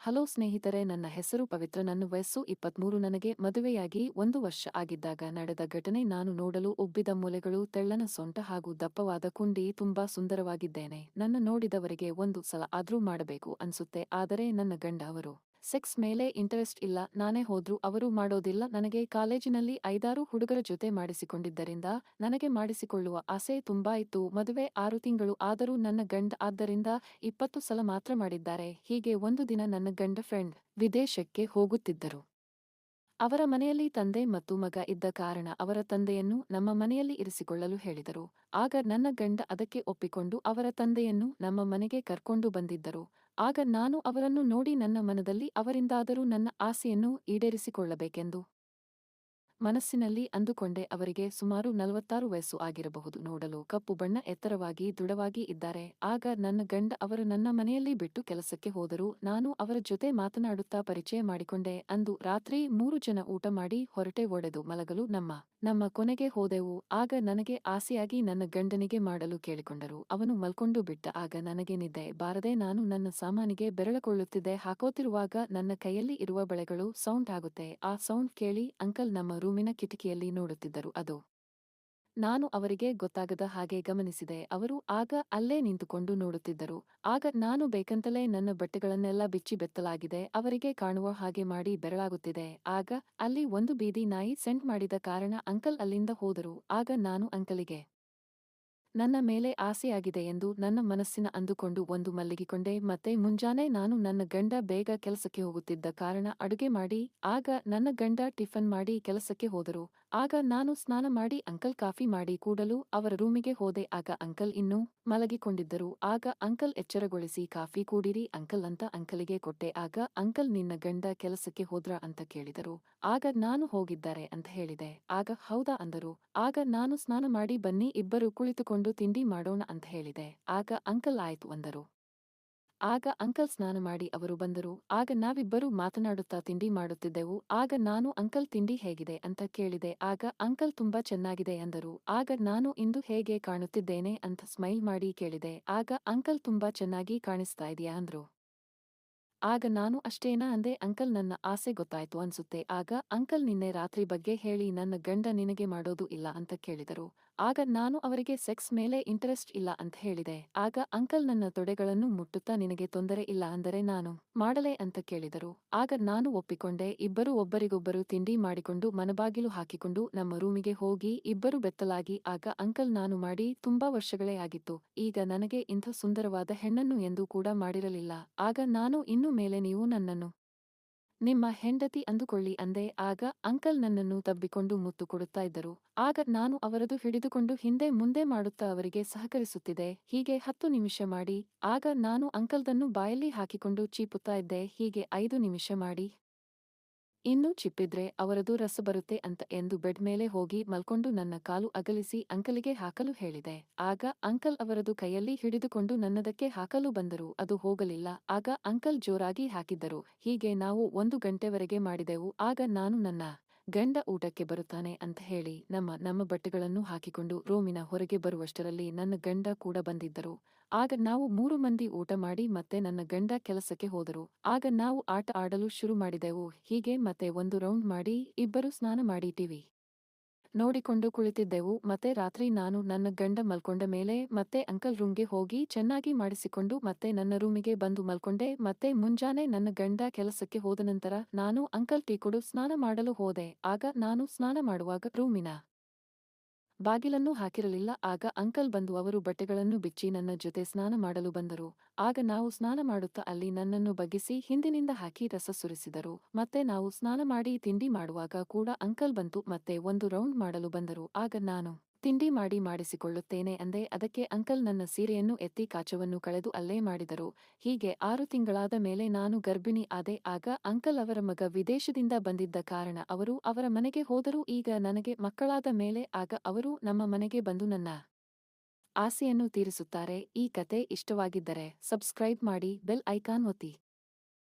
Hello ಸ್ನೇಹಿತರೆ, ನನ್ನ ಹೆಸರು ಪವಿತ್ರ. ನನ್ನ ವಯಸ್ಸು 23. ನನಗೆ ಮದುವೆಯಾಗಿ 1 ವರ್ಷ ಆಗಿದ್ದಾಗ ನಡೆದ ಘಟನೆ. ನಾನು ನೋಡಲು ಉಬ್ಬಿದ ಮೂಲೆಗಳು, ತೆಳ್ಳನ ಸೊಂಟ ಹಾಗೂ ದಪ್ಪವಾದ ಕುಂಡಿ. ತುಂಬಾ ಸುಂದರವಾಗಿದ್ದೇನೆ. ನನ್ನ ನೋಡಿದವರಿಗೆ ಒಂದು ಸಲ ಆದ್ರೂ ಮಾಡಬೇಕು ಅನ್ಸುತ್ತೆ. ಆದರೆ ನನ್ನ ಗಂಡ ಅವರು ಸೆಕ್ಸ್ ಮೇಲೆ ಇಂಟರೆಸ್ಟ್ ಇಲ್ಲ. ನಾನೇ ಹೋದ್ರೂ ಅವರು ಮಾಡೋದಿಲ್ಲ. ನನಗೆ ಕಾಲೇಜಿನಲ್ಲಿ 5-6 ಹುಡುಗರ ಜೊತೆ ಮಾಡಿಸಿಕೊಂಡಿದ್ದರಿಂದ ನನಗೆ ಮಾಡಿಸಿಕೊಳ್ಳುವ ಆಸೆ ತುಂಬಾ ಇತ್ತು. ಮದುವೆ 6 ತಿಂಗಳು ಆದರೂ ನನ್ನ ಗಂಡ ಆದ್ದರಿಂದ 20 ಸಲ ಮಾತ್ರ ಮಾಡಿದ್ದಾರೆ. ಹೀಗೆ ಒಂದು ದಿನ ನನ್ನ ಗಂಡ ಫ್ರೆಂಡ್ ವಿದೇಶಕ್ಕೆ ಹೋಗುತ್ತಿದ್ದರು. ಅವರ ಮನೆಯಲ್ಲಿ ತಂದೆ ಮತ್ತು ಮಗ ಇದ್ದ ಕಾರಣ ಅವರ ತಂದೆಯನ್ನು ನಮ್ಮ ಮನೆಯಲ್ಲಿ ಇರಿಸಿಕೊಳ್ಳಲು ಹೇಳಿದರು. ಆಗ ನನ್ನ ಗಂಡ ಅದಕ್ಕೆ ಒಪ್ಪಿಕೊಂಡು ಅವರ ತಂದೆಯನ್ನು ನಮ್ಮ ಮನೆಗೆ ಕರ್ಕೊಂಡು ಬಂದಿದ್ದರು. ಆಗ ನಾನು ಅವರನ್ನು ನೋಡಿ ನನ್ನ ಮನದಲ್ಲಿ ಅವರಿಂದಾದರೂ ನನ್ನ ಆಸೆಯನ್ನು ಈಡೇರಿಸಿಕೊಳ್ಳಬೇಕೆಂದು ಮನಸ್ಸಿನಲ್ಲಿ ಅಂದುಕೊಂಡೆ. ಅವರಿಗೆ ಸುಮಾರು 46 ವಯಸ್ಸು ಆಗಿರಬಹುದು. ನೋಡಲು ಕಪ್ಪು ಬಣ್ಣ, ಎತ್ತರವಾಗಿ ದೃಢವಾಗಿ ಇದ್ದಾರೆ. ಆಗ ನನ್ನ ಗಂಡ ಅವರು ನನ್ನ ಮನೆಯಲ್ಲಿ ಬಿಟ್ಟು ಕೆಲಸಕ್ಕೆ ಹೋದರು. ನಾನು ಅವರ ಜೊತೆ ಮಾತನಾಡುತ್ತಾ ಪರಿಚಯ ಮಾಡಿಕೊಂಡೆ. ಅಂದು ರಾತ್ರಿ 3 ಜನ ಊಟ ಮಾಡಿ ಹೊರಟೆ. ಒಡೆದು ಮಲಗಲು ನಮ್ಮ ಕೊನೆಗೆ ಹೋದೆವು. ಆಗ ನನಗೆ ಆಸೆಯಾಗಿ ನನ್ನ ಗಂಡನಿಗೆ ಮಾಡಲು ಕೇಳಿಕೊಂಡರು. ಅವನು ಮಲ್ಕೊಂಡು ಬಿಟ್ಟ. ಆಗ ನನಗೆ ನಿದ್ದೆ ಬಾರದೆ ನಾನು ನನ್ನ ಸಾಮಾನಿಗೆ ಬೆರಳಕೊಳ್ಳುತ್ತಿದ್ದೆ. ಹಾಕೋತಿರುವಾಗ ನನ್ನ ಕೈಯಲ್ಲಿ ಇರುವ ಬಳೆಗಳು ಸೌಂಡ್ ಆಗುತ್ತೆ. ಆ ಸೌಂಡ್ ಕೇಳಿ ಅಂಕಲ್ ನಮ್ಮ ರೂಮಿನ ಕಿಟಕಿಯಲ್ಲಿ ನೋಡುತ್ತಿದ್ದರು. ಅದು ನಾನು ಅವರಿಗೆ ಗೊತ್ತಾಗದ ಹಾಗೆ ಗಮನಿಸಿದೆ. ಅವರು ಆಗ ಅಲ್ಲೇ ನಿಂತುಕೊಂಡು ನೋಡುತ್ತಿದ್ದರು. ಆಗ ನಾನು ಬೇಕಂತಲೇ ನನ್ನ ಬಟ್ಟೆಗಳನ್ನೆಲ್ಲ ಬಿಚ್ಚಿ ಬೆತ್ತಲಾಗಿದೆ ಅವರಿಗೆ ಕಾಣುವ ಹಾಗೆ ಮಾಡಿ ಬೆರಳಾಗುತ್ತಿದೆ. ಆಗ ಅಲ್ಲಿ ಒಂದು ಬೀದಿ ನಾಯಿ ಸೆಂಟ್ ಮಾಡಿದ ಕಾರಣ ಅಂಕಲ್ ಅಲ್ಲಿಂದ ಹೋದರು. ಆಗ ನಾನು ಅಂಕಲಿಗೆ ನನ್ನ ಮೇಲೆ ಆಸೆಯಾಗಿದೆ ಎಂದು ನನ್ನ ಮನಸ್ಸಿನ ಅಂದುಕೊಂಡು ಒಂದು ಮಲಗಿಕೊಂಡೆ. ಮತ್ತೆ ಮುಂಜಾನೆ ನಾನು ನನ್ನ ಗಂಡ ಬೇಗ ಕೆಲಸಕ್ಕೆ ಹೋಗುತ್ತಿದ್ದ ಕಾರಣ ಅಡುಗೆ ಮಾಡಿ. ಆಗ ನನ್ನ ಗಂಡ ಟಿಫನ್ ಮಾಡಿ ಕೆಲಸಕ್ಕೆ ಹೋದರು. ಆಗ ನಾನು ಸ್ನಾನ ಮಾಡಿ ಅಂಕಲ್ ಕಾಫಿ ಮಾಡಿ ಕೂಡಲು ಅವರ ರೂಮಿಗೆ ಹೋದೆ. ಆಗ ಅಂಕಲ್ ಇನ್ನೂ ಮಲಗಿಕೊಂಡಿದ್ದರು. ಆಗ ಅಂಕಲ್ ಎಚ್ಚರಗೊಳಿಸಿ ಕಾಫಿ ಕೂಡಿರಿ ಅಂಕಲ್ ಅಂತ ಅಂಕಲಿಗೆ ಕೊಟ್ಟೆ. ಆಗ ಅಂಕಲ್ ನಿನ್ನ ಗಂಡ ಕೆಲಸಕ್ಕೆ ಹೋದ್ರ ಅಂತ ಕೇಳಿದರು. ಆಗ ನಾನು ಹೋಗಿದ್ದಾರೆ ಅಂತ ಹೇಳಿದೆ. ಆಗ ಹೌದಾ ಅಂದರು. ಆಗ ನಾನು ಸ್ನಾನ ಮಾಡಿ ಬನ್ನಿ ಇಬ್ಬರು ಕುಳಿತುಕೊಂಡು ತಿಂಡಿ ಮಾಡೋಣ ಅಂತ ಹೇಳಿದೆ. ಆಗ ಅಂಕಲ್ ಆಯ್ತು ಅಂದರು. ಆಗ ಅಂಕಲ್ ಸ್ನಾನ ಮಾಡಿ ಅವರು ಬಂದರು. ಆಗ ನಾವಿಬ್ಬರು ಮಾತನಾಡುತ್ತಾ ತಿಂಡಿ ಮಾಡುತ್ತಿದ್ದೆವು. ಆಗ ನಾನು ಅಂಕಲ್ ತಿಂಡಿ ಹೇಗಿದೆ ಅಂತ ಕೇಳಿದೆ. ಆಗ ಅಂಕಲ್ ತುಂಬಾ ಚೆನ್ನಾಗಿದೆ ಅಂದರು. ಆಗ ನಾನು ಇಂದು ಹೇಗೆ ಕಾಣುತ್ತಿದ್ದೇನೆ ಅಂತ ಸ್ಮೈಲ್ ಮಾಡಿ ಕೇಳಿದೆ. ಆಗ ಅಂಕಲ್ ತುಂಬಾ ಚೆನ್ನಾಗಿ ಕಾಣಿಸ್ತಾ ಇದೆಯಾ ಅಂದ್ರು. ಆಗ ನಾನು ಅಷ್ಟೇನಾ ಅಂದೆ. ಅಂಕಲ್ ನನ್ನ ಆಸೆ ಗೊತ್ತಾಯ್ತು ಅನ್ಸುತ್ತೆ. ಆಗ ಅಂಕಲ್ ನಿನ್ನೆ ರಾತ್ರಿ ಬಗ್ಗೆ ಹೇಳಿ ನನ್ನ ಗಂಡ ನಿನಗೆ ಮಾಡೋದು ಇಲ್ಲ ಅಂತ ಕೇಳಿದರು. ಆಗ ನಾನು ಅವರಿಗೆ ಸೆಕ್ಸ್ ಮೇಲೆ ಇಂಟರೆಸ್ಟ್ ಇಲ್ಲ ಅಂತ ಹೇಳಿದೆ. ಆಗ ಅಂಕಲ್ ನನ್ನ ತೊಡೆಗಳನ್ನು ಮುಟ್ಟುತ್ತಾ ನಿನಗೆ ತೊಂದರೆ ಇಲ್ಲ ಅಂದರೆ ನಾನು ಮಾಡಲೇ ಅಂತ ಕೇಳಿದರು. ಆಗ ನಾನು ಒಪ್ಪಿಕೊಂಡೆ. ಇಬ್ಬರು ಒಬ್ಬರಿಗೊಬ್ಬರು ತಿಂಡಿ ಮಾಡಿಕೊಂಡು ಮನಬಾಗಿಲು ಹಾಕಿಕೊಂಡು ನಮ್ಮ ರೂಮಿಗೆ ಹೋಗಿ ಇಬ್ಬರು ಬೆತ್ತಲಾಗಿ. ಆಗ ಅಂಕಲ್ ನಾನು ಮಾಡಿ ತುಂಬಾ ವರ್ಷಗಳೇ ಆಗಿತ್ತು. ಈಗ ನನಗೆ ಇಂಥ ಸುಂದರವಾದ ಹೆಣ್ಣನ್ನು ಎಂದೂ ಕೂಡ ಮಾಡಿರಲಿಲ್ಲ. ಆಗ ನಾನು ಇನ್ನು ಮೇಲೆ ನೀವು ನನ್ನನ್ನು ನಿಮ್ಮ ಹೆಂಡತಿ ಅಂದುಕೊಳ್ಳಿ ಅಂದೆ. ಆಗ ಅಂಕಲ್ ನನ್ನನ್ನು ತಬ್ಬಿಕೊಂಡು ಮುತ್ತು ಕೊಡುತ್ತಾ ಇದ್ದರು. ಆಗ ನಾನು ಅವರದು ಹಿಡಿದುಕೊಂಡು ಹಿಂದೆ ಮುಂದೆ ಮಾಡುತ್ತಾ ಅವರಿಗೆ ಸಹಕರಿಸುತ್ತಿದ್ದೆ. ಹೀಗೆ 10 ನಿಮಿಷ ಮಾಡಿ. ಆಗ ನಾನು ಅಂಕಲ್ದನ್ನು ಬಾಯಲ್ಲಿ ಹಾಕಿಕೊಂಡು ಚೀಪುತ್ತಾ ಇದ್ದೆ. ಹೀಗೆ 5 ನಿಮಿಷ ಮಾಡಿ ಇನ್ನೂ ಚಿಪ್ಪಿದ್ರೆ ಅವರದು ರಸ ಬರುತ್ತೆ ಅಂತ ಎಂದು ಬೆಡ್ ಮೇಲೆ ಹೋಗಿ ಮಲ್ಕೊಂಡು ನನ್ನ ಕಾಲು ಅಗಲಿಸಿ ಅಂಕಲಿಗೆ ಹಾಕಲು ಹೇಳಿದೆ. ಆಗ ಅಂಕಲ್ ಅವರದು ಕೈಯಲ್ಲಿ ಹಿಡಿದುಕೊಂಡು ನನ್ನದಕ್ಕೆ ಹಾಕಲು ಬಂದರು. ಅದು ಹೋಗಲಿಲ್ಲ. ಆಗ ಅಂಕಲ್ ಜೋರಾಗಿ ಹಾಕಿದ್ದರು. ಹೀಗೆ ನಾವು 1 ಗಂಟೆವರೆಗೆ ಮಾಡಿದೆವು. ಆಗ ನಾನು ನನ್ನ ಗಂಡ ಊಟಕ್ಕೆ ಬರುತ್ತಾನೆ ಅಂತ ಹೇಳಿ ನಮ್ಮ ಬಟ್ಟೆಗಳನ್ನು ಹಾಕಿಕೊಂಡು ರೂಮಿನ ಹೊರಗೆ ಬರುವಷ್ಟರಲ್ಲಿ ನನ್ನ ಗಂಡ ಕೂಡ ಬಂದಿದ್ದರು. ಆಗ ನಾವು 3 ಮಂದಿ ಊಟ ಮಾಡಿ ಮತ್ತೆ ನನ್ನ ಗಂಡ ಕೆಲಸಕ್ಕೆ ಹೋದರು. ಆಗ ನಾವು ಆಟ ಆಡಲು ಶುರು ಮಾಡಿದೆವು. ಹೀಗೆ ಮತ್ತೆ 1 ರೌಂಡ್ ಮಾಡಿ ಇಬ್ಬರು ಸ್ನಾನ ಮಾಡಿ ಟಿವಿ ನೋಡಿಕೊಂಡು ಕುಳಿತಿದ್ದೆವು. ಮತ್ತೆ ರಾತ್ರಿ ನಾನು ನನ್ನ ಗಂಡ ಮಲ್ಕೊಂಡ ಮೇಲೆ ಮತ್ತೆ ಅಂಕಲ್ ರೂಮ್ಗೆ ಹೋಗಿ ಚೆನ್ನಾಗಿ ಮಾಡಿಸಿಕೊಂಡು ಮತ್ತೆ ನನ್ನ ರೂಮಿಗೆ ಬಂದು ಮಲ್ಕೊಂಡೆ. ಮತ್ತೆ ಮುಂಜಾನೆ ನನ್ನ ಗಂಡ ಕೆಲಸಕ್ಕೆ ಹೋದ ನಂತರ ನಾನು ಅಂಕಲ್ ಟೀ ಕೊಡು ಸ್ನಾನ ಮಾಡಲು ಹೋದೆ. ಆಗ ನಾನು ಸ್ನಾನ ಮಾಡುವಾಗ ರೂಮಿನ ಬಾಗಿಲನ್ನು ಹಾಕಿರಲಿಲ್ಲ. ಆಗ ಅಂಕಲ್ ಬಂದು ಅವರು ಬಟ್ಟೆಗಳನ್ನು ಬಿಚ್ಚಿ ನನ್ನ ಜೊತೆ ಸ್ನಾನ ಮಾಡಲು ಬಂದರು. ಆಗ ನಾವು ಸ್ನಾನ ಮಾಡುತ್ತಾ ಅಲ್ಲಿ ನನ್ನನ್ನು ಬಗ್ಗಿಸಿ ಹಿಂದಿನಿಂದ ಹಾಕಿ ರಸ ಸುರಿಸಿದರು. ಮತ್ತೆ ನಾವು ಸ್ನಾನ ಮಾಡಿ ತಿಂಡಿ ಮಾಡುವಾಗ ಕೂಡ ಅಂಕಲ್ ಬಂತು ಮತ್ತೆ 1 ರೌಂಡ್ ಮಾಡಲು ಬಂದರು. ಆಗ ನಾನು ತಿಂಡಿ ಮಾಡಿಸಿಕೊಳ್ಳುತ್ತೇನೆ ಅಂದೆ. ಅದಕ್ಕೆ ಅಂಕಲ್ ನನ್ನ ಸೀರೆಯನ್ನು ಎತ್ತಿ ಕಾಚವನ್ನು ಕಳೆದು ಅಲ್ಲೇ ಮಾಡಿದರು. ಹೀಗೆ 6 ತಿಂಗಳಾದ ಮೇಲೆ ನಾನು ಗರ್ಭಿಣಿ ಆದೆ. ಆಗ ಅಂಕಲ್ ಅವರ ಮಗ ವಿದೇಶದಿಂದ ಬಂದಿದ್ದ ಕಾರಣ ಅವರು ಅವರ ಮನೆಗೆ ಹೋದರು. ಈಗ ನನಗೆ ಮಕ್ಕಳಾದ ಮೇಲೆ ಆಗ ಅವರು ನಮ್ಮ ಮನೆಗೆ ಬಂದು ನನ್ನ ಆಸೆಯನ್ನು ತೀರಿಸುತ್ತಾರೆ. ಈ ಕತೆ ಇಷ್ಟವಾಗಿದ್ದರೆ ಸಬ್ಸ್ಕ್ರೈಬ್ ಮಾಡಿ, ಬೆಲ್ ಐಕಾನ್ ಒತ್ತಿ.